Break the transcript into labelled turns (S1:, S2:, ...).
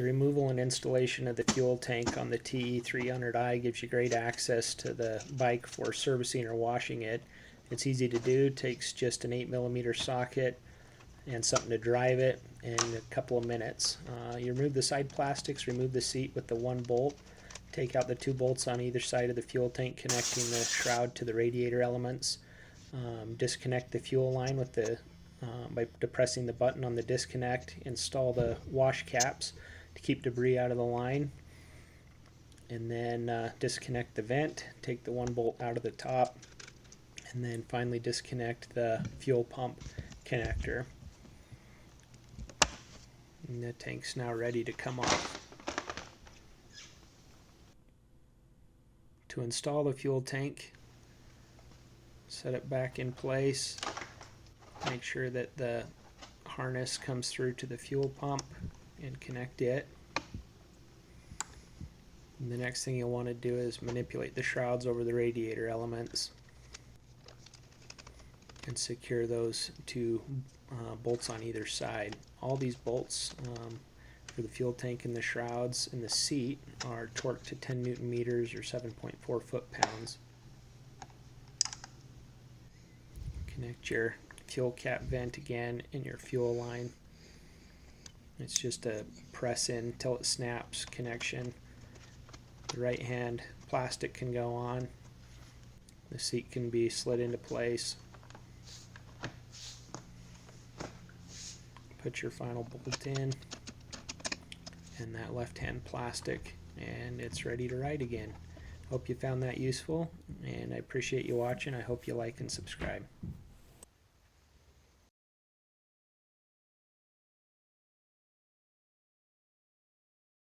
S1: The removal and installation of the fuel tank on the TE300i gives you great access to the bike for servicing or washing it. It's easy to do, takes just an 8mm socket and something to drive it in a couple of minutes. You remove the side plastics, remove the seat with the one bolt, take out the 2 bolts on either side of the fuel tank connecting the shroud to the radiator elements. Disconnect the fuel line with by depressing the button on the disconnect. Install the wash caps to keep debris out of the line, and then disconnect the vent, take the 1 bolt out of the top, and then finally disconnect the fuel pump connector. And the tank's now ready to come off. To install the fuel tank, set it back in place, make sure that the harness comes through to the fuel pump and connect it. And the next thing you'll want to do is manipulate the shrouds over the radiator elements and secure those 2 bolts on either side. All these bolts for the fuel tank and the shrouds and the seat are torqued to 10 Newton meters or 7.4 foot-pounds. Connect your fuel cap vent again in your fuel line. It's just a press in till it snaps connection. The right hand plastic can go on. The seat can be slid into place. Put your final bolt in and that left hand plastic, and it's ready to ride again. Hope you found that useful, and I appreciate you watching. I hope you like and subscribe.